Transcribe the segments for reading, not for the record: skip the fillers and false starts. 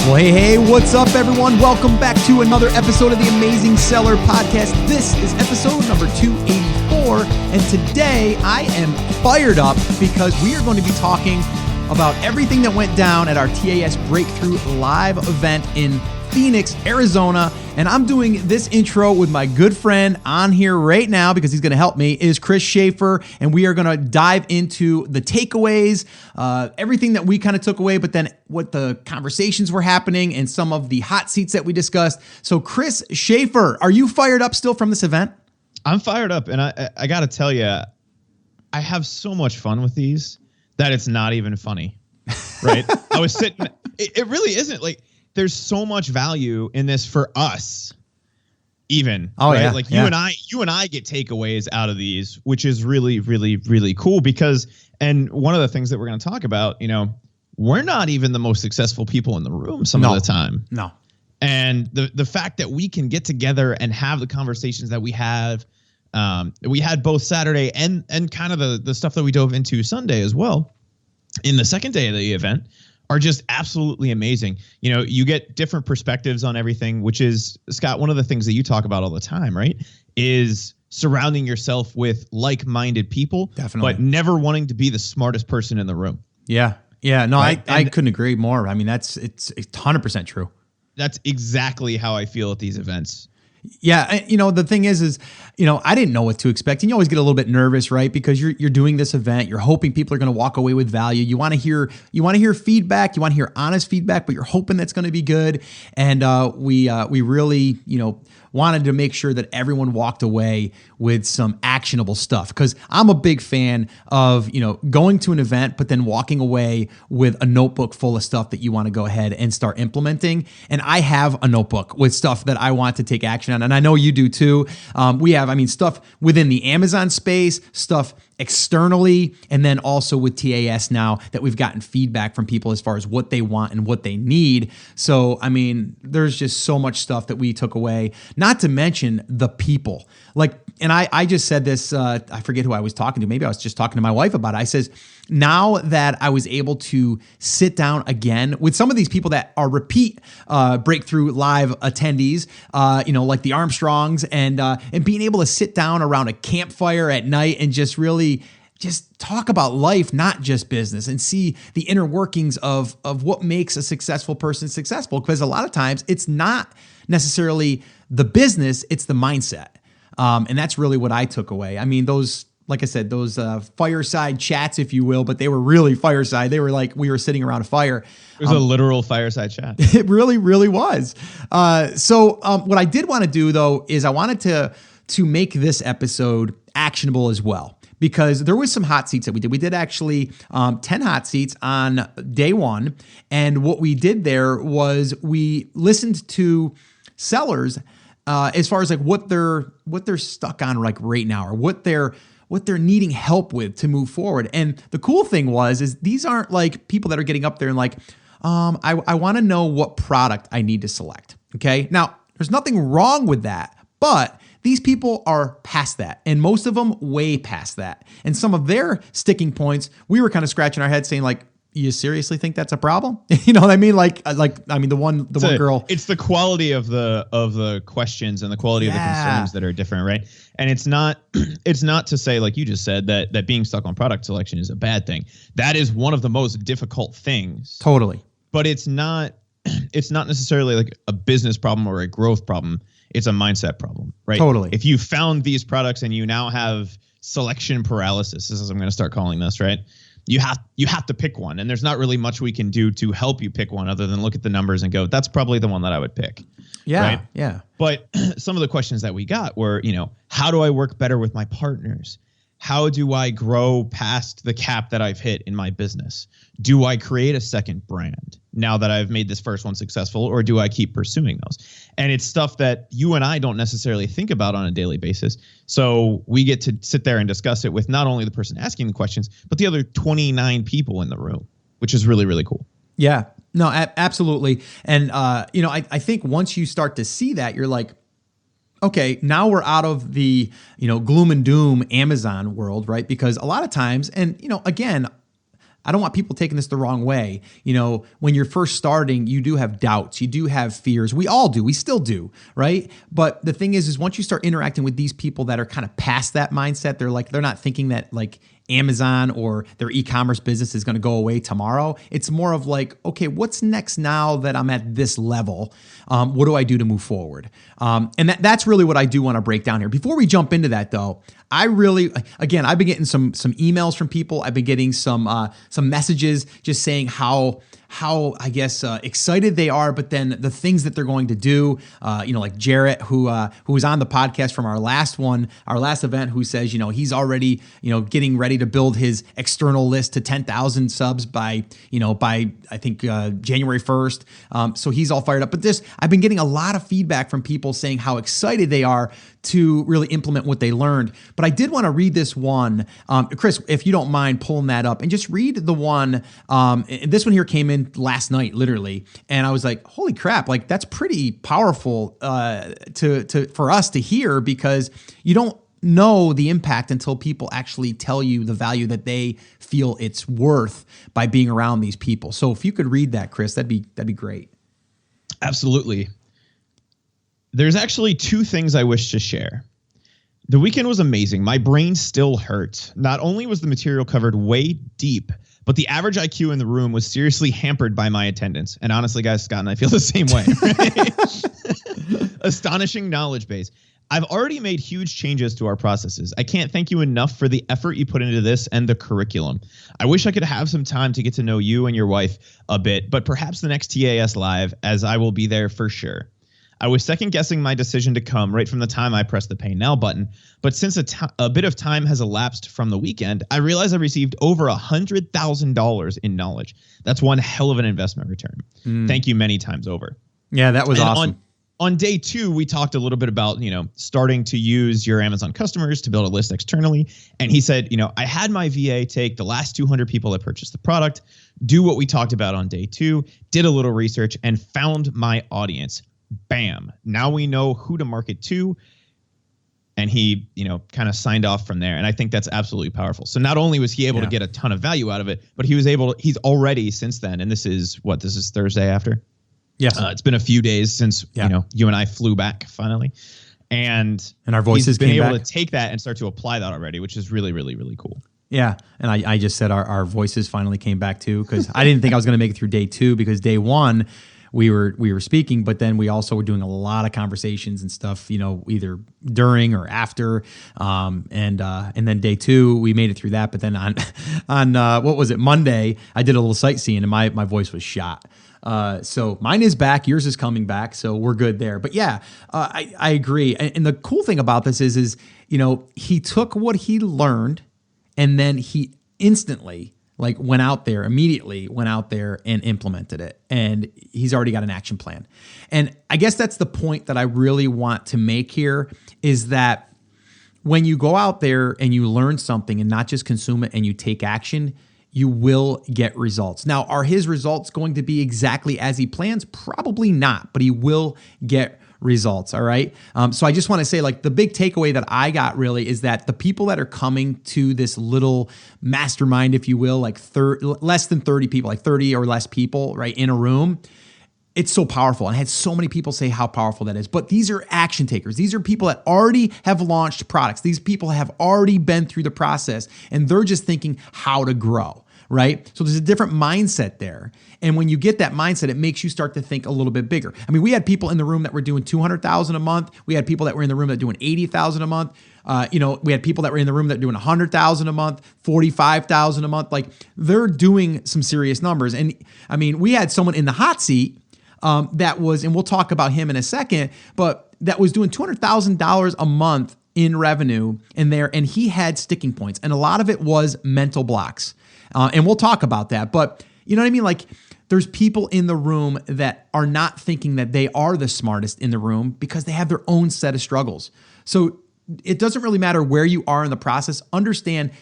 Well, hey, what's up, everyone? Welcome back to another episode of the Amazing Seller Podcast. This is episode number 284, and today I am fired up because we are going to be talking about everything that went down at our TAS Breakthrough live event in Phoenix, Arizona. And I'm doing this intro with my good friend on here right now because he's going to help me, is Chris Schaefer. And we are going to dive into the takeaways, everything that we kind of took away, but then what the conversations were happening and some of the hot seats that we discussed. So Chris Schaefer, are you fired up still from this event? I'm fired up. And I got to tell you, I have so much fun with these that it's not even funny, right? I was sitting, it really isn't like, there's so much value in this for us, even. Oh, right? yeah. Like you and I get takeaways out of these, which is really, really, really cool because, and one of the things that we're going to talk about, you know, we're not even the most successful people in the room some of the time. No. And the fact that we can get together and have the conversations that we have, we had both Saturday and kind of the stuff that we dove into Sunday as well in the second day of the event, are just absolutely amazing. You know, you get different perspectives on everything, which is, Scott, one of the things that you talk about all the time, right? Is surrounding yourself with like-minded people, Definitely, but never wanting to be the smartest person in the room. Yeah. Yeah. No, right? I couldn't agree more. I mean, it's 100% true. That's exactly how I feel at these events. Yeah, you know, the thing is, you know, I didn't know what to expect. And you always get a little bit nervous, right? Because you're doing this event, you're hoping people are going to walk away with value. You want to hear feedback, you want to hear honest feedback, but you're hoping that's going to be good. And we really, you know, wanted to make sure that everyone walked away with some actionable stuff. Because I'm a big fan of, you know, going to an event, but then walking away with a notebook full of stuff that you want to go ahead and start implementing. And I have a notebook with stuff that I want to take action on. And I know you do too. We have, stuff within the Amazon space, stuff externally, and then also with TAS now that we've gotten feedback from people as far as what they want and what they need. So, I mean, there's just so much stuff that we took away, not to mention the people. Like, and I just said this, I forget who I was talking to. Maybe I was just talking to my wife about it. I says, now that I was able to sit down again with some of these people that are repeat Breakthrough Live attendees, you know, like the Armstrongs, and being able to sit down around a campfire at night and just really just talk about life, not just business, and see the inner workings of what makes a successful person successful. Because a lot of times it's not necessarily the business, it's the mindset. And that's really what I took away. I mean, those, like I said, those fireside chats, if you will, but they were really fireside. They were like we were sitting around a fire. It was a literal fireside chat. It really, really was. So what I did want to do, though, is I wanted to make this episode actionable as well, because there was some hot seats that we did. We did actually 10 hot seats on day one. And what we did there was we listened to sellers as far as like what they're stuck on like right now, or what they're needing help with to move forward. And the cool thing is these aren't like people that are getting up there and like, I want to know what product I need to select. Okay. Now there's nothing wrong with that, but these people are past that, and most of them way past that. And some of their sticking points, we were kind of scratching our heads saying like, you seriously think that's a problem? You know what I mean? The one girl. It's the quality of the questions and the quality of the concerns that are different, right? And it's not to say, like you just said, that being stuck on product selection is a bad thing. That is one of the most difficult things. Totally. But it's not necessarily like a business problem or a growth problem. It's a mindset problem, right? Totally. If you found these products and you now have selection paralysis, this is what I'm going to start calling this, right? You have to pick one, and there's not really much we can do to help you pick one other than look at the numbers and go, that's probably the one that I would pick. Yeah. Right? Yeah. But some of the questions that we got were, you know, how do I work better with my partners? How do I grow past the cap that I've hit in my business? Do I create a second brand now that I've made this first one successful, or do I keep pursuing those? And it's stuff that you and I don't necessarily think about on a daily basis. So we get to sit there and discuss it with not only the person asking the questions, but the other 29 people in the room, which is really, really cool. Yeah, no, absolutely. And, you know, I think once you start to see that, you're like, okay, now we're out of the, you know, gloom and doom Amazon world, right? Because a lot of times, and, you know, again, I don't want people taking this the wrong way. When you're first starting, you do have doubts, you do have fears. We all do, we still do, right? But the thing is once you start interacting with these people that are kind of past that mindset, they're not thinking that like Amazon or their e-commerce business is going to go away tomorrow. It's more of like, okay, what's next now that I'm at this level? What do I do to move forward? And that's really what I do want to break down here. Before we jump into that though, I've been getting some emails from people. I've been getting some messages just saying how I guess excited they are, but then the things that they're going to do. Like Jarrett, who was on the podcast from our last event, who says he's already getting ready to build his external list to 10,000 subs by I think January 1st. So he's all fired up. But I've been getting a lot of feedback from people saying how excited they are to really implement what they learned. But I did want to read this one. Chris, if you don't mind pulling that up and just read the one. This one here came in last night, literally. And I was like, holy crap, like that's pretty powerful for us to hear, because you don't know the impact until people actually tell you the value that they feel it's worth by being around these people. So if you could read that, Chris, that'd be great. Absolutely. There's actually two things I wish to share. The weekend was amazing. My brain still hurt. Not only was the material covered way deep, but the average IQ in the room was seriously hampered by my attendance. And honestly, guys, Scott and I feel the same way. Right? Astonishing knowledge base. I've already made huge changes to our processes. I can't thank you enough for the effort you put into this and the curriculum. I wish I could have some time to get to know you and your wife a bit, but perhaps the next TAS Live, as I will be there for sure. I was second guessing my decision to come right from the time I pressed the pay now button, but since a bit of time has elapsed from the weekend, I realized I received over $100,000 in knowledge. That's one hell of an investment return. Thank you many times over. Yeah, that was awesome. On day 2, we talked a little bit about, starting to use your Amazon customers to build a list externally. And he said, I had my VA take the last 200 people that purchased the product, do what we talked about on day 2, did a little research and found my audience. Bam. Now we know who to market to. And he, kind of signed off from there. And I think that's absolutely powerful. So not only was he able to get a ton of value out of it, but he's already since then. And this is Thursday after. Yes. It's been a few days since, you and I flew back finally. And our voices he's been came able back. to take that and start to apply that already, which is really, really, really cool. Yeah. And I just said our voices finally came back too, because I didn't think I was going to make it through day 2, because day 1 we were speaking, but then we also were doing a lot of conversations and stuff, either during or after. And then day 2, we made it through that. But then on what was it, Monday, I did a little sightseeing and my voice was shot. So mine is back, yours is coming back, so we're good there. But yeah, I agree. And the cool thing about this is, he took what he learned and then he instantly immediately went out there and implemented it. And he's already got an action plan. And I guess that's the point that I really want to make here, is that when you go out there and you learn something and not just consume it and you take action, you will get results. Now, are his results going to be exactly as he plans? Probably not, but he will get results. All right. So I just want to say, the big takeaway that I got really is that the people that are coming to this little mastermind, if you will, less than 30 people, 30 or less people, right, in a room, it's so powerful. And I had so many people say how powerful that is. But these are action takers. These are people that already have launched products. These people have already been through the process and they're just thinking how to grow. Right? So there's a different mindset there. And when you get that mindset, it makes you start to think a little bit bigger. I mean, we had people in the room that were doing $200,000 a month. We had people that were in the room that were doing $80,000 a month. We had people that were in the room that were doing $100,000 a month, $45,000 a month. They're doing some serious numbers. And I mean, we had someone in the hot seat that was, and we'll talk about him in a second, but that was doing $200,000 a month in revenue and he had sticking points. And a lot of it was mental blocks. And we'll talk about that. But you know what I mean? There's people in the room that are not thinking that they are the smartest in the room because they have their own set of struggles. So it doesn't really matter where you are in the process. Understand,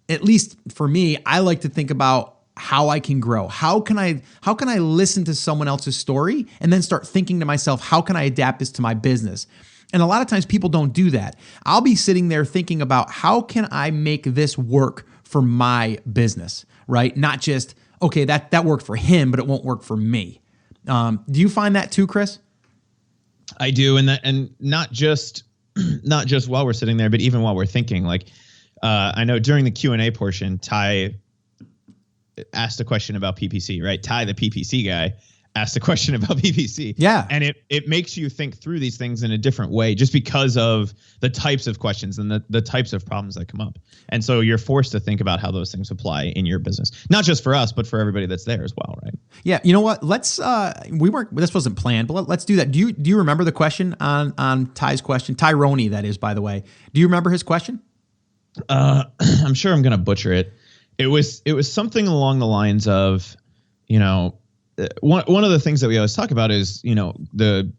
at least for me, I like to think about how I can grow. How can I listen to someone else's story and then start thinking to myself, how can I adapt this to my business? And a lot of times people don't do that. I'll be sitting there thinking about how can I make this work for my business, right? Not just, okay, that worked for him, but it won't work for me. Do you find that too, Chris? I do. And not just while we're sitting there, but even while we're thinking, like, I know during the Q&A portion, Ty asked a question about PPC, right? Ty, the PPC guy, asked a question about PPC. Yeah. And it makes you think through these things in a different way just because of the types of questions and the types of problems that come up. And so you're forced to think about how those things apply in your business, not just for us, but for everybody that's there as well, right? Yeah. You know what? Let's, this wasn't planned, but let's do that. Do you remember the question on Ty's question? Tyrone, that is, by the way. Do you remember his question? I'm sure I'm going to butcher it. It was something along the lines of, one of the things that we always talk about is, the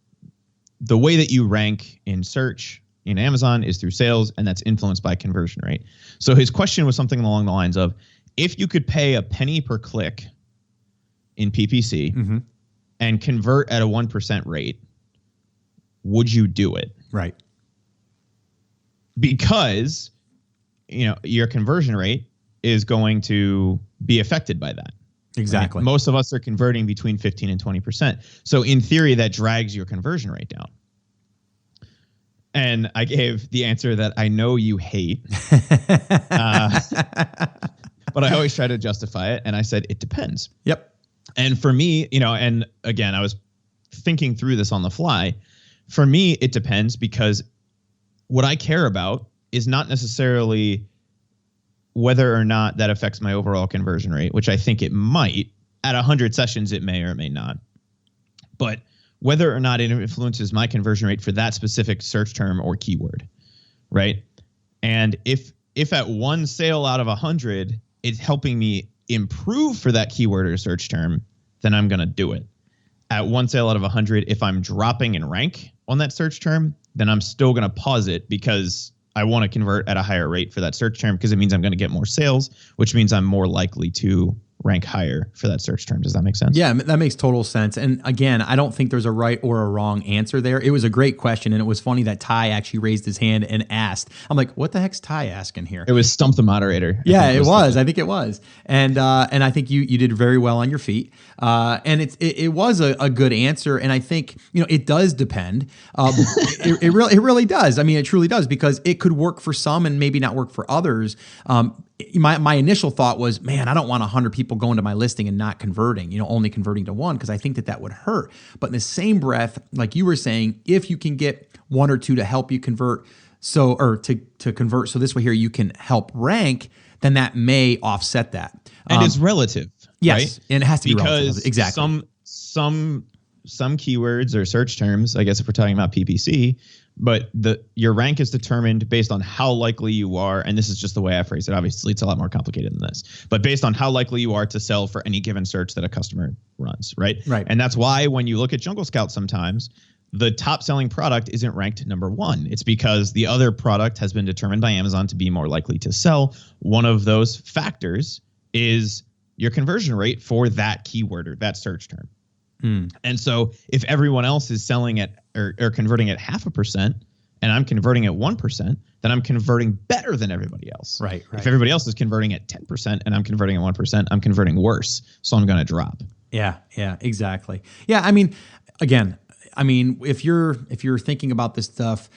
way that you rank in search in Amazon is through sales, and that's influenced by conversion rate. So his question was something along the lines of, if you could pay a penny per click in PPC and convert at a 1% rate, would you do it? Right. Because, your conversion rate is going to be affected by that. Exactly. Right? Most of us are converting between 15 and 20%. So in theory, that drags your conversion rate down. And I gave the answer that I know you hate, but I always try to justify it. And I said, it depends. Yep. And for me, and again, I was thinking through this on the fly. For me, it depends because what I care about is not necessarily whether or not that affects my overall conversion rate, which I think it might. At 100 sessions, it may or may not. But whether or not it influences my conversion rate for that specific search term or keyword, right? And if at one sale out of 100, it's helping me improve for that keyword or search term, then I'm going to do it. At one sale out of 100, if I'm dropping in rank on that search term, then I'm still going to pause it because I want to convert at a higher rate for that search term because it means I'm going to get more sales, which means I'm more likely to rank higher for that search term. Does that make sense? Yeah, that makes total sense. And again, I don't think there's a right or a wrong answer there. It was a great question, and it was funny that Ty actually raised his hand and asked. I'm like, what the heck's Ty asking here? It was Stump the Moderator. Yeah, it was. I think it was. And I think you did very well on your feet. And it was a good answer. And I think, it does depend. It really does. I mean, it truly does, because it could work for some and maybe not work for others. My initial thought was, man, I don't want 100 people going to my listing and not converting, only converting to one, because I think that would hurt. But in the same breath, like you were saying, if you can get one or two to help you convert, to convert, so this way here you can help rank, then that may offset that. And it's relative, yes, right? And it has to be because relative. Exactly. Some keywords or search terms, I guess if we're talking about PPC, but your rank is determined based on how likely you are, and this is just the way I phrase it. Obviously, it's a lot more complicated than this, but based on how likely you are to sell for any given search that a customer runs, right? Right. And that's why when you look at Jungle Scout sometimes, the top selling product isn't ranked number one. It's because the other product has been determined by Amazon to be more likely to sell. One of those factors is your conversion rate for that keyword or that search term. And so if everyone else is selling at or converting at 0.5% and I'm converting at 1%, then I'm converting better than everybody else. Right. If everybody else is converting at 10% and I'm converting at 1%, I'm converting worse. So I'm going to drop. Yeah, exactly. Yeah, I mean, again, if you're thinking about this stuff,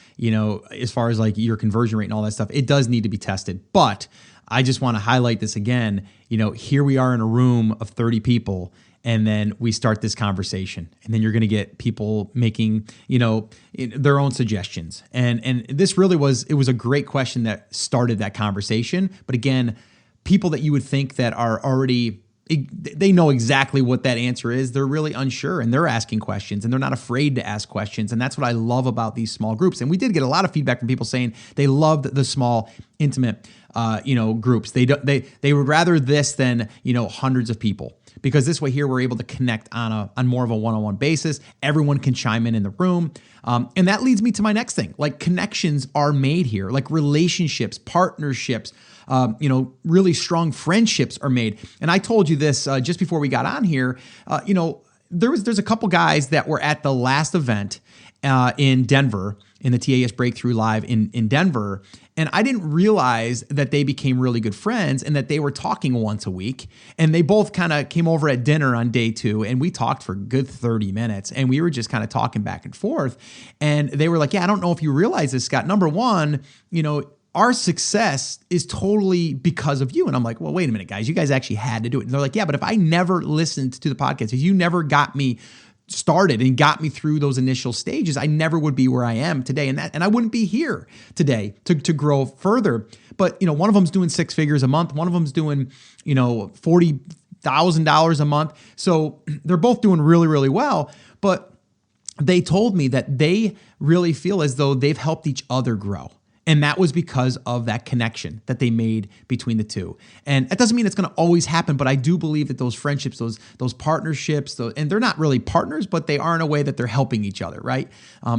as far as like your conversion rate and all that stuff, it does need to be tested. But I just want to highlight this again. Here we are in a room of 30 people, and then we start this conversation, and then you're going to get people making, their own suggestions. And this really was a great question that started that conversation. But again, people that you would think that are already, they know exactly what that answer is. They're really unsure, and they're asking questions, and they're not afraid to ask questions. And that's what I love about these small groups. And we did get a lot of feedback from people saying they loved the small, intimate, groups. They would rather this than, hundreds of people. Because this way here, we're able to connect on more of a one-on-one basis. Everyone can chime in the room. And that leads me to my next thing. Like, connections are made here, like relationships, partnerships, really strong friendships are made. And I told you this just before we got on here, there's a couple guys that were at the last event in Denver, in the TAS Breakthrough Live in Denver. And I didn't realize that they became really good friends and that they were talking once a week. And they both kind of came over at dinner on day 2 and we talked for a good 30 minutes and we were just kind of talking back and forth. And they were like, yeah, I don't know if you realize this, Scott. Number one, our success is totally because of you. And I'm like, well, wait a minute, guys. You guys actually had to do it. And they're like, yeah, but if I never listened to the podcast, if you never got me started and got me through those initial stages, I never would be where I am today. And I wouldn't be here today to grow further. But, one of them's doing 6 figures a month. One of them's doing, $40,000 a month. So they're both doing really, really well. But they told me that they really feel as though they've helped each other grow. And that was because of that connection that they made between the two. And that doesn't mean it's going to always happen, but I do believe that those friendships, those partnerships, and they're not really partners, but they are in a way that they're helping each other, right?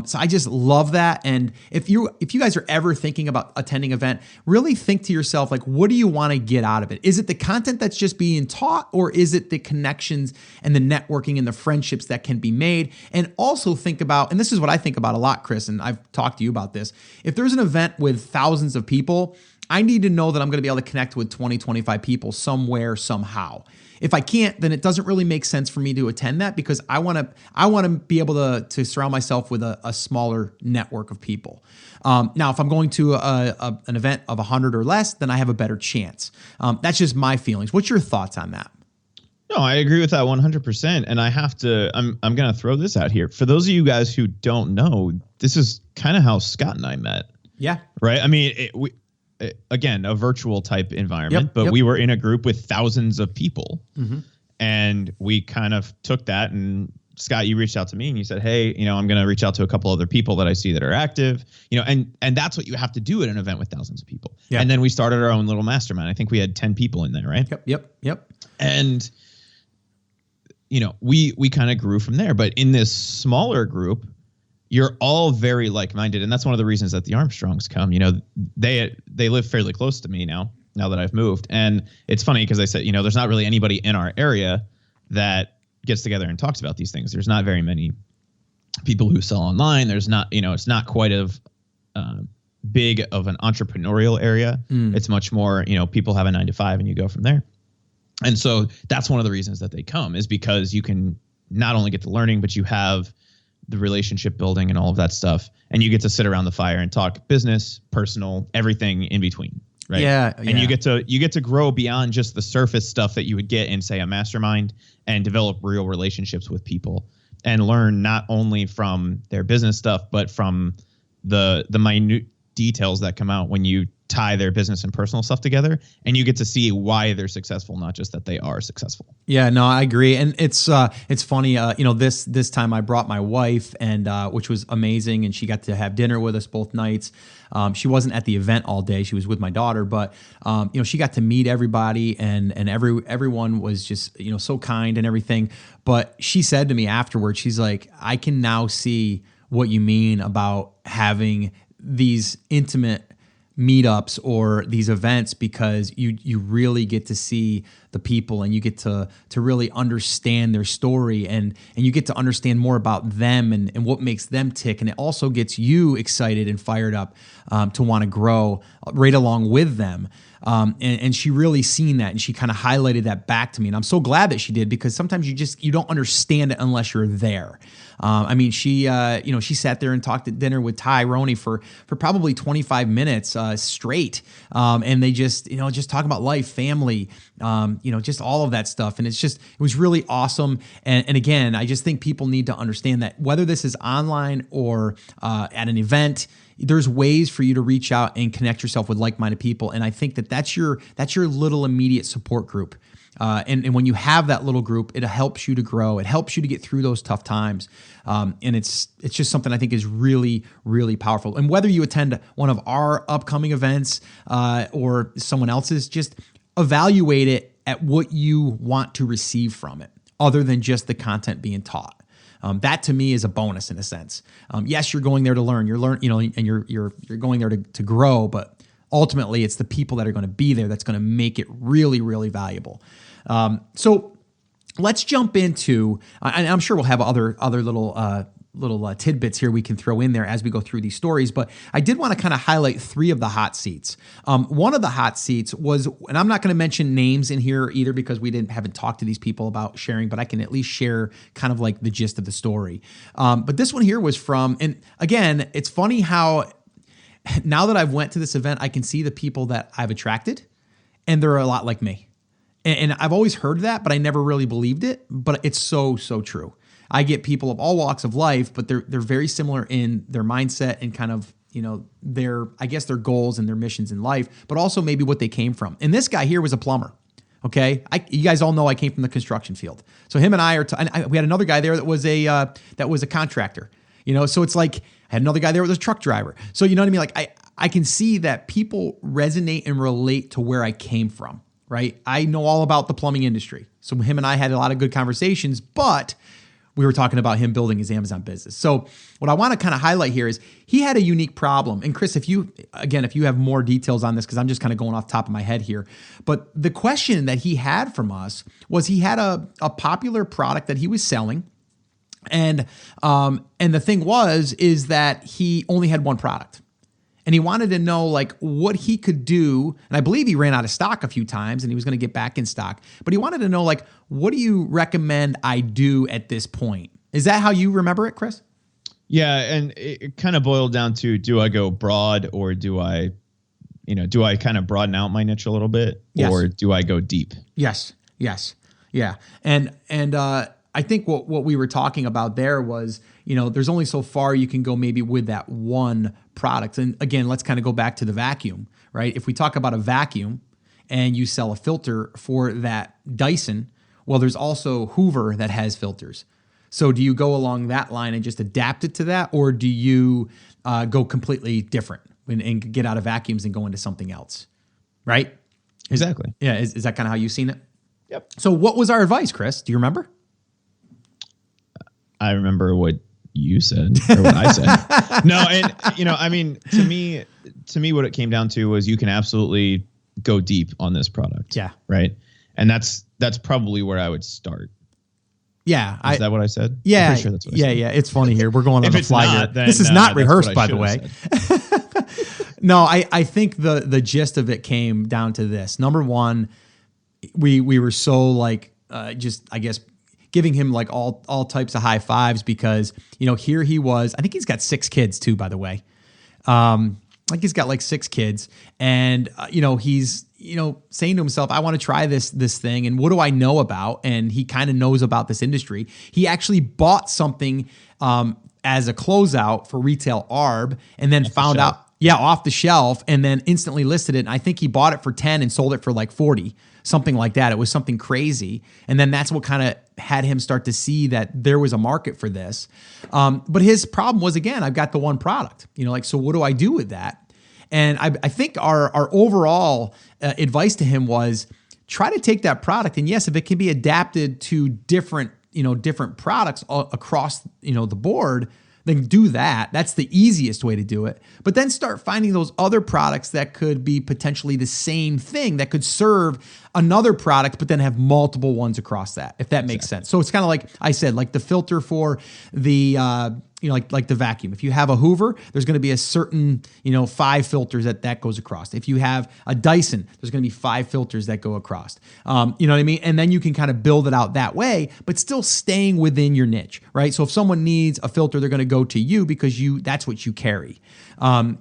So I just love that. And if you guys are ever thinking about attending an event, really think to yourself, like, what do you want to get out of it? Is it the content that's just being taught, or is it the connections and the networking and the friendships that can be made? And also think about, and this is what I think about a lot, Chris, and I've talked to you about this. If there's an event with thousands of people, I need to know that I'm going to be able to connect with 20, 25 people somewhere, somehow. If I can't, then it doesn't really make sense for me to attend that, because I want to be able to surround myself with a smaller network of people. Now, if I'm going to an event of 100 or less, then I have a better chance. That's just my feelings. What's your thoughts on that? No, I agree with that 100%. And I'm going to throw this out here. For those of you guys who don't know, this is kind of how Scott and I met. Yeah. Right. I mean, again, a virtual type environment, but we were in a group with thousands of people, and we kind of took that. And Scott, you reached out to me and you said, hey, I'm going to reach out to a couple other people that I see that are active, and that's what you have to do at an event with thousands of people. Yeah. And then we started our own little mastermind. I think we had 10 people in there, right? Yep. And, we kind of grew from there. But in this smaller group, you're all very like-minded, and that's one of the reasons that the Armstrongs come. They live fairly close to me now that I've moved, and it's funny because I said, there's not really anybody in our area that gets together and talks about these things. There's not very many people who sell online. There's not, it's not quite big of an entrepreneurial area. It's much more, people have a 9-to-5 and you go from there. And so that's one of the reasons that they come, is because you can not only get the learning, but you have the relationship building and all of that stuff, and you get to sit around the fire and talk business, personal, everything in between, right? Yeah. And you get to grow beyond just the surface stuff that you would get in, say, a mastermind, and develop real relationships with people and learn not only from their business stuff, but from the minute details that come out when you tie their business and personal stuff together, and you get to see why they're successful, not just that they are successful. Yeah, no, I agree. And it's funny, this time I brought my wife, and which was amazing, and she got to have dinner with us both nights. She wasn't at the event all day. She was with my daughter, but she got to meet everybody, and everyone was just, so kind and everything. But she said to me afterwards, she's like, I can now see what you mean about having these intimate meetups or these events, because you really get to see the people, and you get to really understand their story, and you get to understand more about them and what makes them tick. And it also gets you excited and fired up to want to grow right along with them. And she really seen that, and she kind of highlighted that back to me. And I'm so glad that she did, because sometimes you don't understand it unless you're there. She sat there and talked at dinner with Ty Roney for probably 25 minutes straight. And they just talk about life, family, just all of that stuff. And it was really awesome. And again, I just think people need to understand that whether this is online or at an event, there's ways for you to reach out and connect yourself with like-minded people. And I think that's your little immediate support group. And when you have that little group, it helps you to grow. It helps you to get through those tough times. And it's just something I think is really, really powerful. And whether you attend one of our upcoming events or someone else's, just evaluate it at what you want to receive from it, other than just the content being taught. That to me is a bonus in a sense. Yes, you're going there to learn. And you're going there to grow, but ultimately it's the people that are going to be there that's going to make it really, really valuable. So let's jump into, and I'm sure we'll have other little tidbits here we can throw in there as we go through these stories. But I did want to kind of highlight 3 of the hot seats. One of the hot seats was, and I'm not going to mention names in here either because we haven't talked to these people about sharing, but I can at least share kind of like the gist of the story. But this one here was from, and again, it's funny how now that I've went to this event, I can see the people that I've attracted, and they're a lot like me. And I've always heard that, but I never really believed it. But it's so true. I get people of all walks of life, but they're very similar in their mindset and kind of, their goals and their missions in life, but also maybe what they came from. And this guy here was a plumber. Okay. You guys all know I came from the construction field. So him and I we had another guy there that was a contractor, so it's like I had another guy there that was a truck driver. So you know what I mean? Like I can see that people resonate and relate to where I came from. Right? I know all about the plumbing industry. So him and I had a lot of good conversations, but we were talking about him building his Amazon business. So what I want to kind of highlight here is he had a unique problem. And Chris, if you have more details on this, because I'm just kind of going off the top of my head here, but the question that he had from us was he had a popular product that he was selling. And the thing is that he only had one product. And he wanted to know like what he could do. And I believe he ran out of stock a few times and he was going to get back in stock. But he wanted to know like, what do you recommend I do at this point? Is that how you remember it, Chris? Yeah. And it kind of boiled down to, do I go broad or do I kind of broaden out my niche a little bit? Yes. Or do I go deep? Yes. Yeah. And I think what we were talking about there was, there's only so far you can go maybe with that one product. And again, let's kind of go back to the vacuum, right? If we talk about a vacuum and you sell a filter for that Dyson, well, there's also Hoover that has filters. So do you go along that line and just adapt it to that? Or do you go completely different and get out of vacuums and go into something else, right? Exactly. Is that kind of how you've seen it? Yep. So what was our advice, Chris? Do you remember? I remember what you said or what I said. No, and I mean, to me, what it came down to was you can absolutely go deep on this product. Yeah. Right. And that's probably where I would start. Yeah. Is that what I said? Yeah. I'm pretty sure that's what I said. Yeah. It's funny here. We're going on the fly here. Then, this is not rehearsed, by the way. No, I think the gist of it came down to this. Number one, we were so like, just, I guess, giving him like all types of high fives because, here he was, I think he's got 6 kids too, by the way. Like he's got like 6 kids and, he's, saying to himself, I want to try this thing. And what do I know about? And he kind of knows about this industry. He actually bought something, as a closeout for retail ARB and then found out, off the shelf and then instantly listed it. And I think he bought it for 10 and sold it for like 40. Something like that. It was something crazy. And then that's what kind of had him start to see that there was a market for this. But his problem was, again, I've got the one product, so what do I do with that? And I think our overall advice to him was try to take that product. And yes, if it can be adapted to different products across, the board, then do that. That's the easiest way to do it. But then start finding those other products that could be potentially the same thing that could serve another product, but then have multiple ones across that, if that makes sense. So it's kind of like I said, like the filter for the, like the vacuum. If you have a Hoover, there's going to be a certain, 5 filters that goes across. If you have a Dyson, there's going to be 5 filters that go across. You know what I mean? And then you can kind of build it out that way, but still staying within your niche, right? So if someone needs a filter, they're going to go to you because that's what you carry. And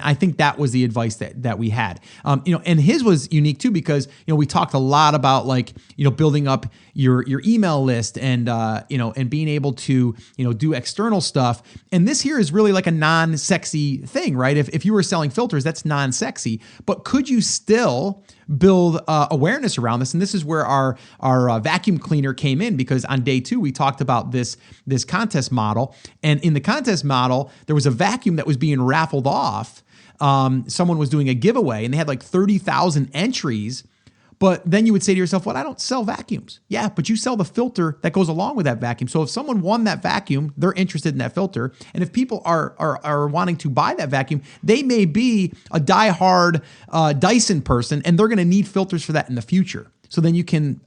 I think that was the advice that we had. And his was unique too because we talked a lot about like building up your email list and and being able to do external stuff. And this here is really like a non-sexy thing, right? If you were selling filters, that's non-sexy. But could you still build awareness around this? And this is where our vacuum cleaner came in because on day 2 we talked about this contest model, and in the contest model there was a vacuum that was being raffled off. Someone was doing a giveaway and they had like 30,000 entries. But then you would say to yourself, well, I don't sell vacuums. Yeah, but you sell the filter that goes along with that vacuum. So if someone won that vacuum, they're interested in that filter. And if people are wanting to buy that vacuum, they may be a diehard Dyson person and they're going to need filters for that in the future. So then you can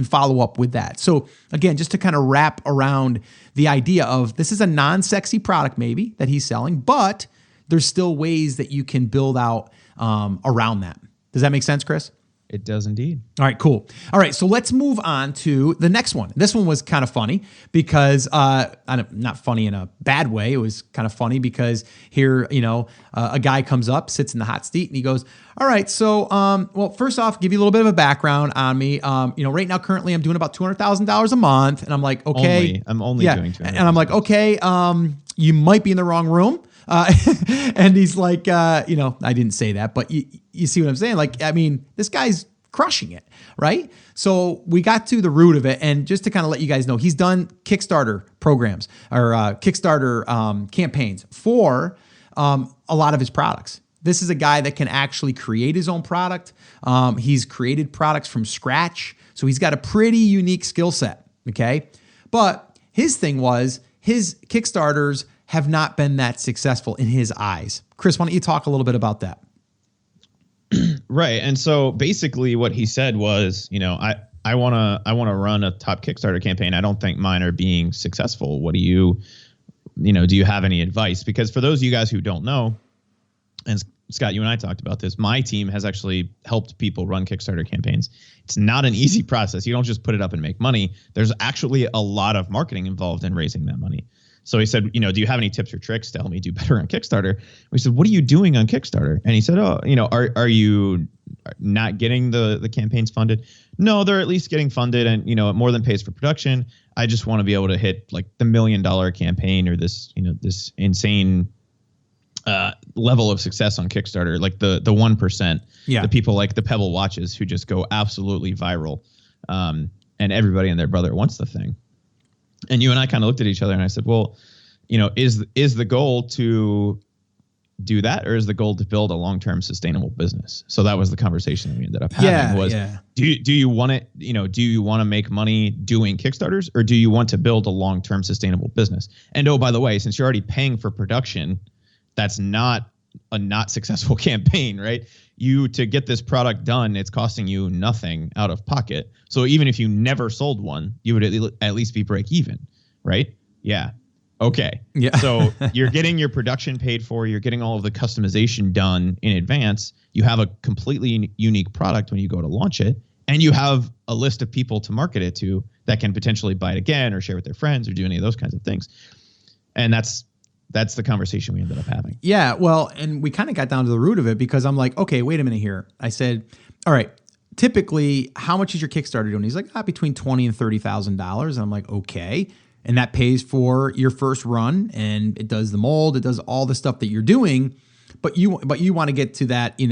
follow up with that. So again, just to kind of wrap around the idea of this is a non-sexy product maybe that he's selling, but there's still ways that you can build out around that. Does that make sense, Chris? It does indeed. All right, cool. All right, so let's move on to the next one. This one was kind of funny because, not funny in a bad way. It was kind of funny because here, a guy comes up, sits in the hot seat, and he goes, all right, so, well, first off, give you a little bit of a background on me. Right now, currently, I'm doing about $200,000 a month. And I'm like, okay. I'm only doing $200,000. And I'm like, okay, you might be in the wrong room. And he's like, I didn't say that, but you see what I'm saying? Like, I mean, this guy's crushing it, right? So we got to the root of it. And just to kind of let you guys know, he's done Kickstarter programs or Kickstarter campaigns for a lot of his products. This is a guy that can actually create his own product. He's created products from scratch. So he's got a pretty unique skill set, okay? But his thing was his Kickstarters have not been that successful in his eyes. Chris, why don't you talk a little bit about that? Right. And so basically what he said was, I want to run a top Kickstarter campaign. I don't think mine are being successful. What do you have any advice? Because for those of you guys who don't know, and Scott, you and I talked about this, my team has actually helped people run Kickstarter campaigns. It's not an easy process. You don't just put it up and make money. There's actually a lot of marketing involved in raising that money. So he said, do you have any tips or tricks to help me do better on Kickstarter? We said, what are you doing on Kickstarter? And he said, are you not getting the campaigns funded? No, they're at least getting funded, and it more than pays for production. I just want to be able to hit like the $1 million campaign or this insane level of success on Kickstarter, like the 1%, the people like the Pebble watches who just go absolutely viral, and everybody and their brother wants the thing. And you and I kind of looked at each other and I said, well, is the goal to do that, or is the goal to build a long-term sustainable business? So that was the conversation that we ended up having do you want it, do you want to make money doing Kickstarters, or do you want to build a long-term sustainable business? And oh, by the way, since you're already paying for production, that's not a not successful campaign, right? To get this product done, it's costing you nothing out of pocket. So even if you never sold one, you would at least be break even, right? Yeah. Okay. Yeah. So you're getting your production paid for, you're getting all of the customization done in advance. You have a completely unique product when you go to launch it, and you have a list of people to market it to that can potentially buy it again or share with their friends or do any of those kinds of things. And that's the conversation we ended up having. Yeah, well, and we kind of got down to the root of it because I'm like, okay, wait a minute here. I said, all right, typically, how much is your Kickstarter doing? He's like, between $20,000 and $30,000. And I'm like, okay. And that pays for your first run, and it does the mold, it does all the stuff that you're doing, but you want to get to that, you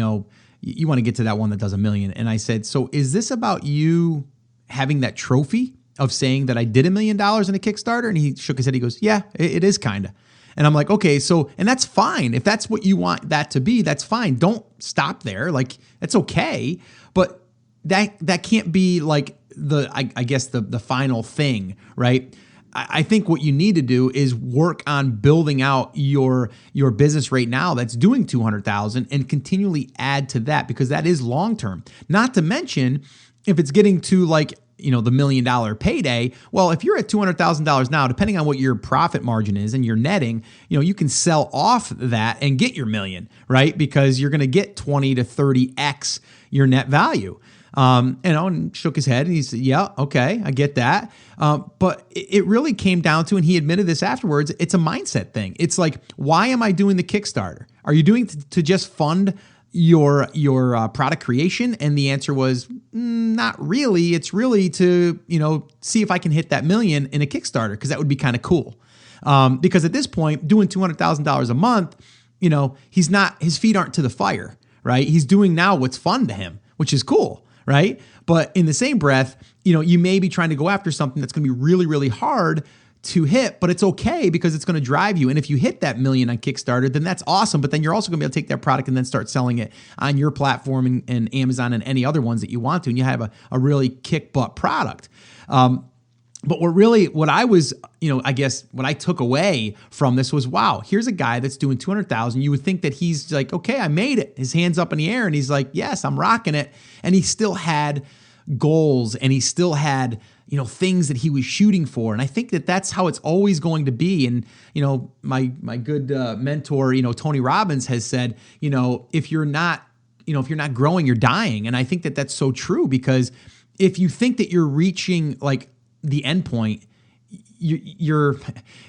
want to get to that one that does $1 million. And I said, so is this about you having that trophy of saying that I did $1 million in a Kickstarter? And he shook his head. He goes, yeah, it is kind of. And I'm like, okay, so, and that's fine. If that's what you want that to be, that's fine. Don't stop there. Like, that's okay. But that can't be like I guess the final thing, right? I think what you need to do is work on building out your business right now that's doing 200,000 and continually add to that, because that is long-term. Not to mention, if it's getting to like, the $1 million payday, well, if you're at $200,000 now, depending on what your profit margin is and your netting, you can sell off that and get your $1 million, right? Because you're going to get 20 to 30x your net value. And shook his head and he said, yeah, okay, I get that. But it really came down to, and he admitted this afterwards, it's a mindset thing. It's like, why am I doing the Kickstarter? Are you doing to just fund your product creation? And the answer was not really. It's really to, see if I can hit that $1 million in a Kickstarter, because that would be kind of cool. Because at this point, doing $200,000 a month, his feet aren't to the fire, right? He's doing now what's fun to him, which is cool, right? But in the same breath, you may be trying to go after something that's going to be really, really hard to hit, but it's okay because it's going to drive you. And if you hit that $1 million on Kickstarter, then that's awesome. But then you're also going to be able to take that product and then start selling it on your platform and Amazon and any other ones that you want to. And you have a really kick butt product. But what I was, I guess what I took away from this was, wow, here's a guy that's doing 200,000. You would think that he's like, okay, I made it. His hands up in the air. And he's like, yes, I'm rocking it. And he still had goals and he still had, things that he was shooting for. And I think that that's how it's always going to be. And, my good mentor, Tony Robbins has said, if you're not growing, you're dying. And I think that that's so true, because if you think that you're reaching like the end point, you're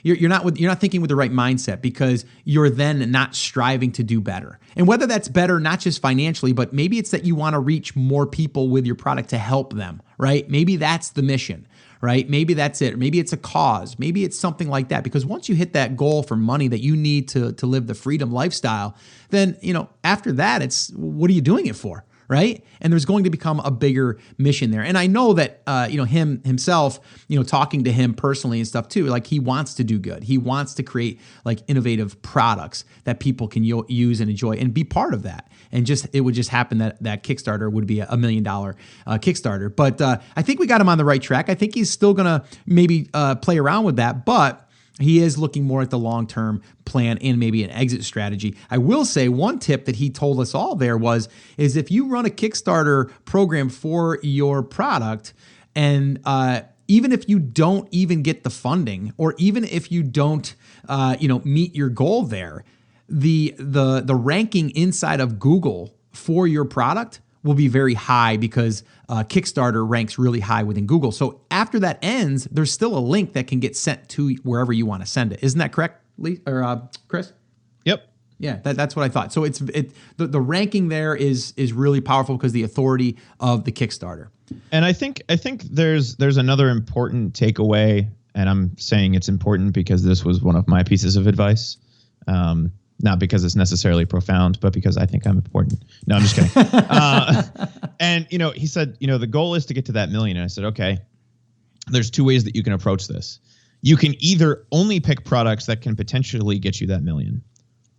not thinking with the right mindset, because you're then not striving to do better. And whether that's better, not just financially, but maybe it's that you want to reach more people with your product to help them, right? Maybe that's the mission, right? Maybe that's it. Maybe it's a cause. Maybe it's something like that. Because once you hit that goal for money that you need to live the freedom lifestyle, then, after that, it's what are you doing it for? Right? And there's going to become a bigger mission there. And I know that, himself, talking to him personally and stuff too, like he wants to do good. He wants to create like innovative products that people can use and enjoy and be part of that. And it would just happen that Kickstarter would be a $1 million Kickstarter. But I think we got him on the right track. I think he's still going to maybe play around with that, but he is looking more at the long-term plan and maybe an exit strategy. I will say one tip that he told us all there is if you run a Kickstarter program for your product, and even if you don't even get the funding, or even if you don't, meet your goal there, the ranking inside of Google for your product will be very high, because Kickstarter ranks really high within Google. So after that ends, there's still a link that can get sent to wherever you want to send it. Isn't that correct, Lee or Chris? Yep. Yeah, that's what I thought. So the ranking there is really powerful because the authority of the Kickstarter. And I think there's another important takeaway, and I'm saying it's important because this was one of my pieces of advice. Not because it's necessarily profound, but because I think I'm important. No, I'm just kidding. And, he said, the goal is to get to that million. And I said, okay, there's two ways that you can approach this. You can either only pick products that can potentially get you that million,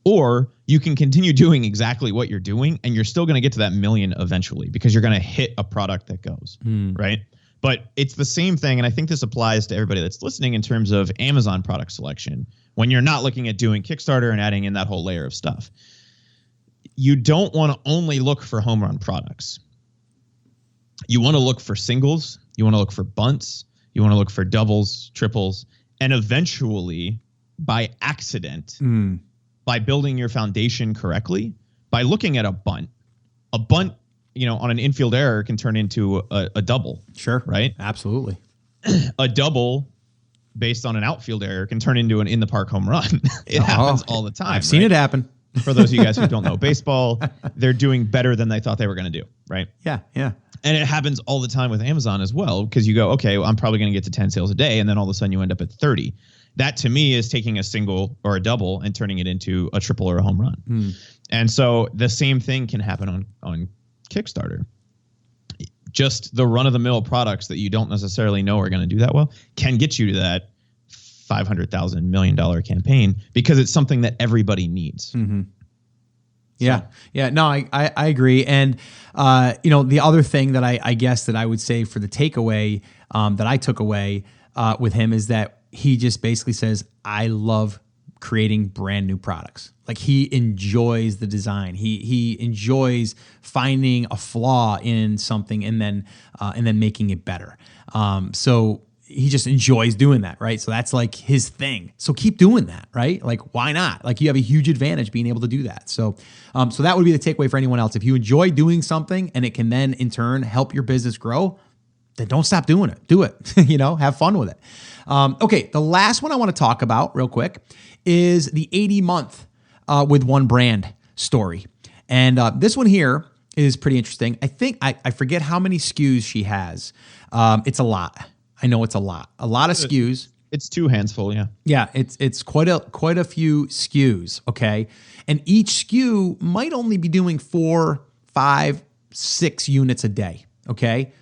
or you can continue doing exactly what you're doing and you're still going to get to that million eventually, because you're going to hit a product that goes, right? But it's the same thing. And I think this applies to everybody that's listening in terms of Amazon product selection. When you're not looking at doing Kickstarter and adding in that whole layer of stuff, you don't want to only look for home run products. You want to look for singles. You want to look for bunts. You want to look for doubles, triples, and eventually, by accident, by building your foundation correctly, by looking at a bunt, on an infield error can turn into a double. Sure. Right? Absolutely. A double based on an outfield error can turn into an in-the-park home run. It happens all the time. I've seen it happen. For those of you guys who don't know baseball, they're doing better than they thought they were going to do, right? Yeah. And it happens all the time with Amazon as well, because you go, okay, well, I'm probably going to get to 10 sales a day, and then all of a sudden you end up at 30. That, to me, is taking a single or a double and turning it into a triple or a home run. And so the same thing can happen on Kickstarter. Just the run-of-the-mill products that you don't necessarily know are going to do that well can get you to that $500,000 million campaign, because it's something that everybody needs. Yeah. No, I agree. And the other thing that I guess that I would say for the takeaway that I took away with him is that he just basically says, I love creating brand new products. Like, he enjoys the design. He enjoys finding a flaw in something and then making it better. So he just enjoys doing that, right? So that's like his thing. So keep doing that, right? Like, why not? Like, you have a huge advantage being able to do that. So that would be the takeaway for anyone else. If you enjoy doing something and it can then in turn help your business grow, then don't stop doing it. Do it. Have fun with it. Okay, the last one I want to talk about real quick is the 80-month with one brand story. And this one here is pretty interesting. I think I forget how many SKUs she has. It's a lot. I know it's a lot of SKUs. It's 2 hands full, yeah. Yeah, it's quite a few SKUs, okay? And each SKU might only be doing 4, 5, 6 units a day, okay?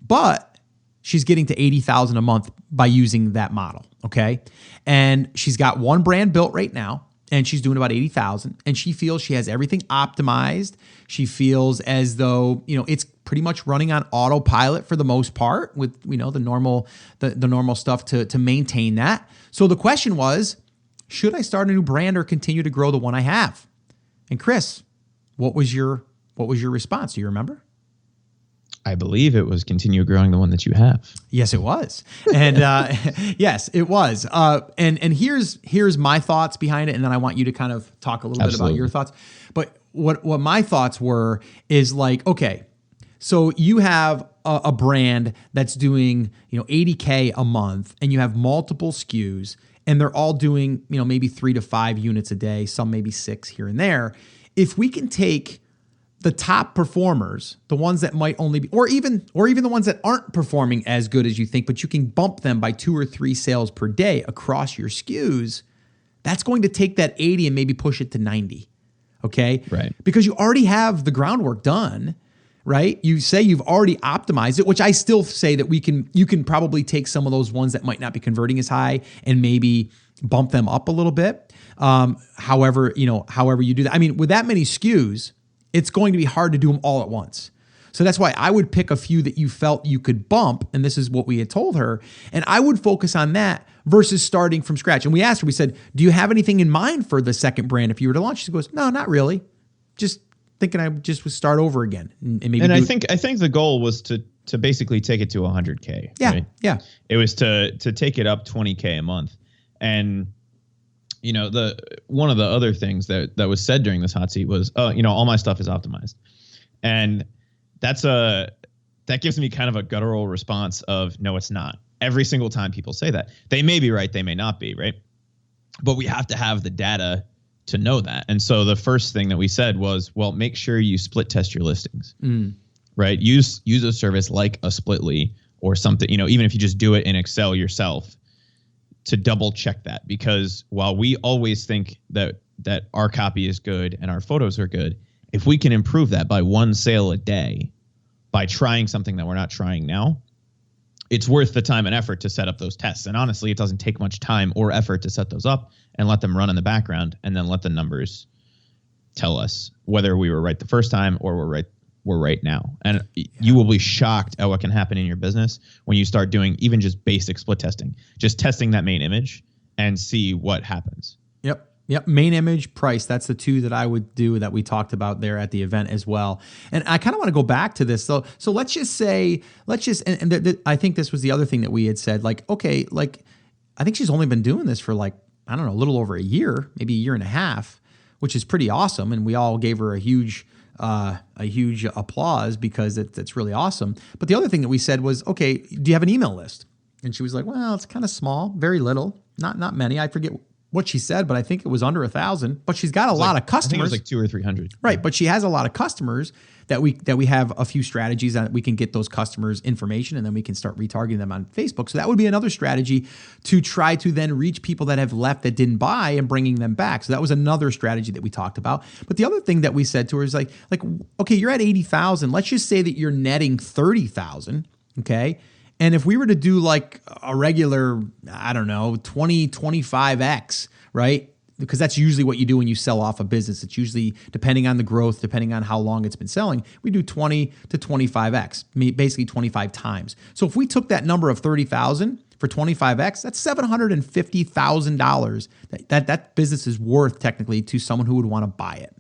But she's getting to 80,000 a month by using that model, okay? And she's got one brand built right now, and she's doing about 80,000, and she feels she has everything optimized. She feels as though, it's pretty much running on autopilot for the most part with, the normal stuff to maintain that. So the question was, should I start a new brand or continue to grow the one I have? And Chris, what was your response? Do you remember? I believe it was continue growing the one that you have. Yes, it was. And yes, it was. And here's my thoughts behind it. And then I want you to kind of talk a little bit about your thoughts. But what my thoughts were is like, okay, so you have a brand that's doing, $80K a month, and you have multiple SKUs, and they're all doing, maybe 3 to 5 units a day, some maybe 6 here and there. If we can take the top performers, the ones that might only be, or even the ones that aren't performing as good as you think, but you can bump them by 2 or 3 sales per day across your SKUs, that's going to take that 80 and maybe push it to 90. Okay? Right. Because you already have the groundwork done, right? You say you've already optimized it, which I still say that you can probably take some of those ones that might not be converting as high and maybe bump them up a little bit. However you do that. I mean, with that many SKUs, it's going to be hard to do them all at once. So that's why I would pick a few that you felt you could bump, and this is what we had told her, and I would focus on that versus starting from scratch. And we asked her, we said, do you have anything in mind for the second brand if you were to launch? She goes, no, not really. Just thinking I just would start over again. And I think the goal was to basically take it to 100K. Yeah, right? yeah. It was to take it up 20K a month. And one of the other things that was said during this hot seat was, all my stuff is optimized. And that gives me kind of a guttural response of, no, it's not. Every single time people say that, they may be right, they may not be, right? But we have to have the data to know that. And so the first thing that we said was, well, make sure you split test your listings, right? Use a service like a Splitly or something, even if you just do it in Excel yourself, to double check that. Because while we always think that our copy is good and our photos are good, if we can improve that by 1 sale a day by trying something that we're not trying now, it's worth the time and effort to set up those tests. And honestly, it doesn't take much time or effort to set those up and let them run in the background, and then let the numbers tell us whether we were right the first time or we're right now. And you will be shocked at what can happen in your business when you start doing even just basic split testing, just testing that main image and see what happens. Yep. Main image, price. That's the 2 that I would do that we talked about there at the event as well. And I kind of want to go back to this. So let's just say, I think this was the other thing that we had said, like, okay, like, I think she's only been doing this for like, I don't know, a little over a year, maybe a year and a half, which is pretty awesome. And we all gave her a huge applause because it's really awesome. But the other thing that we said was, okay, do you have an email list? And she was like, well, it's kind of small, very little, not many. I forget what she said, but I think it was under 1,000. But she's got a lot of customers. I think it was like 200 or 300. Right, but she has a lot of customers that we have a few strategies that we can get those customers information, and then we can start retargeting them on Facebook. So that would be another strategy to try to then reach people that have left that didn't buy and bringing them back. So that was another strategy that we talked about. But the other thing that we said to her is like, okay, you're at 80,000. Let's just say that you're netting 30,000. Okay. And if we were to do like a regular, I don't know, 20, 25X, right? Because that's usually what you do when you sell off a business. It's usually, depending on the growth, depending on how long it's been selling, we do 20 to 25X, basically 25 times. So if we took that number of 30,000 for 25X, that's $750,000 that business is worth technically to someone who would want to buy it,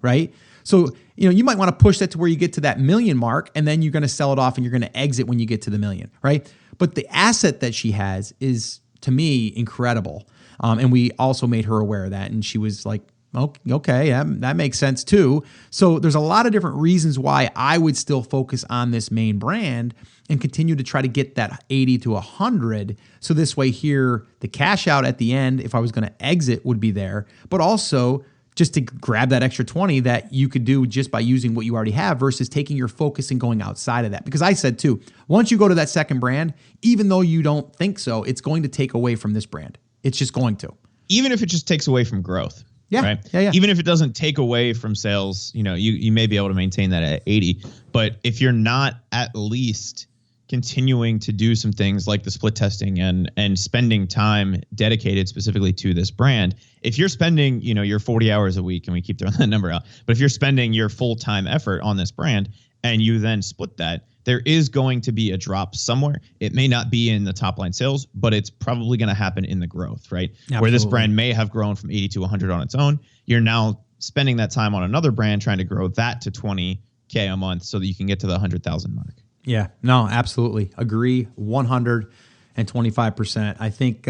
right? So, you might want to push that to where you get to that million mark, and then you're going to sell it off and you're going to exit when you get to the million, right? But the asset that she has is, to me, incredible. And we also made her aware of that. And she was like, okay, that makes sense too. So there's a lot of different reasons why I would still focus on this main brand and continue to try to get that 80 to 100. So this way here, the cash out at the end, if I was going to exit, would be there. But also just to grab that extra 20 that you could do just by using what you already have versus taking your focus and going outside of that. Because I said too, once you go to that second brand, even though you don't think so, it's going to take away from this brand. It's just going to. Even if it just takes away from growth. Yeah. Right? Yeah. Even if it doesn't take away from sales, you may be able to maintain that at 80. But if you're not at least continuing to do some things like the split testing and spending time dedicated specifically to this brand, if you're spending, your 40 hours a week, and we keep throwing that number out, but if you're spending your full-time effort on this brand and you then split that, there is going to be a drop somewhere. It may not be in the top line sales, but it's probably going to happen in the growth, right? Absolutely. Where this brand may have grown from 80 to 100 on its own. You're now spending that time on another brand trying to grow that to 20K a month so that you can get to the 100,000 mark. Yeah, no, absolutely. Agree 125%. I think,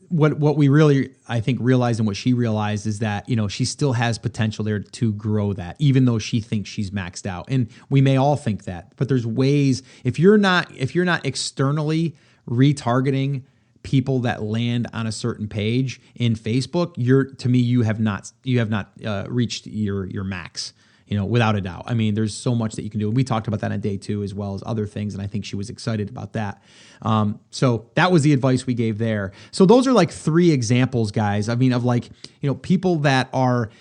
what we really, I think, realized and what she realized is that, she still has potential there to grow that, even though she thinks she's maxed out. And we may all think that, but there's ways, if you're not externally retargeting people that land on a certain page in Facebook, you have not reached your max. Without a doubt. I mean, there's so much that you can do. And we talked about that on day 2 as well as other things. And I think she was excited about that. So that was the advice we gave there. So those are like 3 examples, guys. I mean, of like, people that are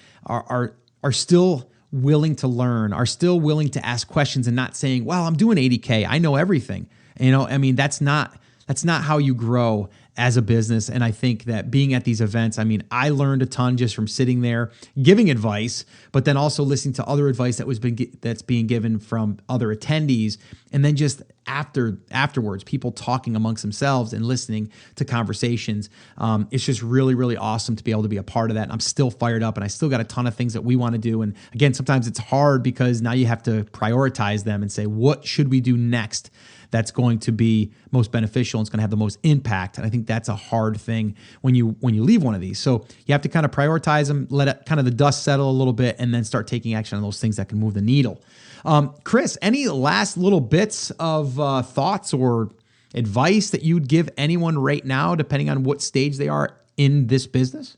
still willing to learn, are still willing to ask questions and not saying, well, I'm doing 80K. I know everything. I mean, that's not how you grow as a business. And I think that being at these events, I mean, I learned a ton just from sitting there giving advice, but then also listening to other advice that's being given from other attendees. And then just afterwards, people talking amongst themselves and listening to conversations. It's just really, really awesome to be able to be a part of that. And I'm still fired up, and I still got a ton of things that we want to do. And again, sometimes it's hard because now you have to prioritize them and say, what should we do next that's going to be most beneficial and it's going to have the most impact. And I think that's a hard thing when you leave one of these. So you have to kind of prioritize them, let it kind of the dust settle a little bit, and then start taking action on those things that can move the needle. Chris, any last little bits of thoughts or advice that you'd give anyone right now, depending on what stage they are in this business?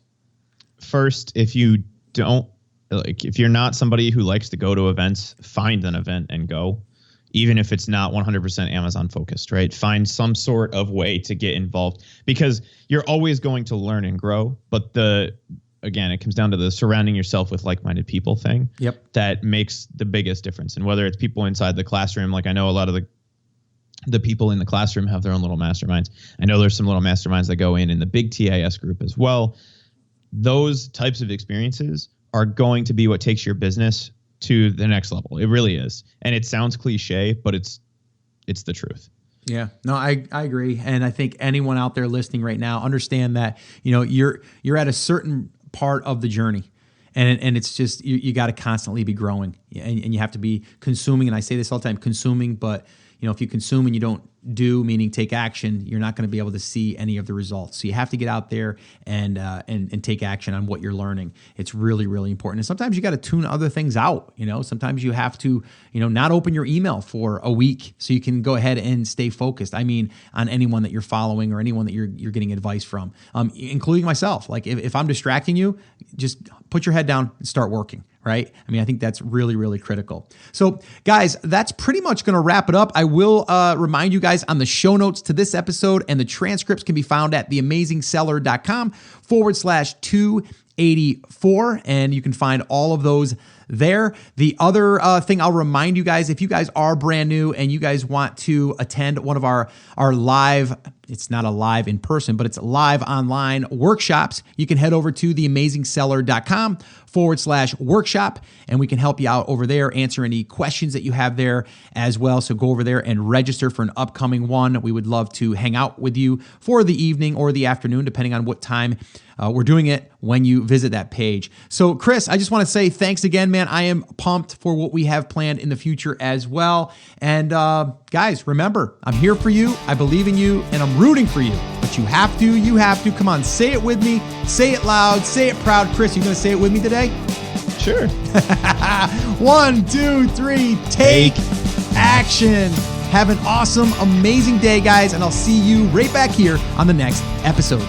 First, if you're not somebody who likes to go to events, find an event and go. Even if it's not 100% Amazon focused, right? Find some sort of way to get involved, because you're always going to learn and grow. But again, it comes down to the surrounding yourself with like-minded people thing. Yep. That makes the biggest difference. And whether it's people inside the classroom, like I know a lot of the people in the classroom have their own little masterminds. I know there's some little masterminds that go in the big TAS group as well. Those types of experiences are going to be what takes your business to the next level. It really is. And it sounds cliche, but it's the truth. Yeah, no, I agree. And I think anyone out there listening right now, understand that, you're at a certain part of the journey, and it's just, you got to constantly be growing, and you have to be consuming. And I say this all the time, consuming, but if you consume and you don't do, meaning take action, you're not going to be able to see any of the results. So you have to get out there and take action on what you're learning. It's really, really important. And sometimes you got to tune other things out. Sometimes you have to, not open your email for a week so you can go ahead and stay focused. I mean, on anyone that you're following or anyone that you're getting advice from, including myself. Like if I'm distracting you, just put your head down and start working. Right? I mean, I think that's really, really critical. So guys, that's pretty much going to wrap it up. I will remind you guys on the show notes to this episode, and the transcripts can be found at theamazingseller.com/284. And you can find all of those there. The other thing I'll remind you guys, if you guys are brand new and you guys want to attend one of our live, it's not a live in person, but it's live online workshops, you can head over to theamazingseller.com/workshop, and we can help you out over there, answer any questions that you have there as well. So go over there and register for an upcoming one. We would love to hang out with you for the evening or the afternoon, depending on what time we're doing it when you visit that page. So Chris, I just want to say thanks again, man. I am pumped for what we have planned in the future as well. And guys, remember, I'm here for you. I believe in you, and I'm rooting for you. But you have to. Come on, say it with me. Say it loud. Say it proud. Chris, you going to say it with me today? Sure. 1, 2, 3, take action. Have an awesome, amazing day, guys. And I'll see you right back here on the next episode.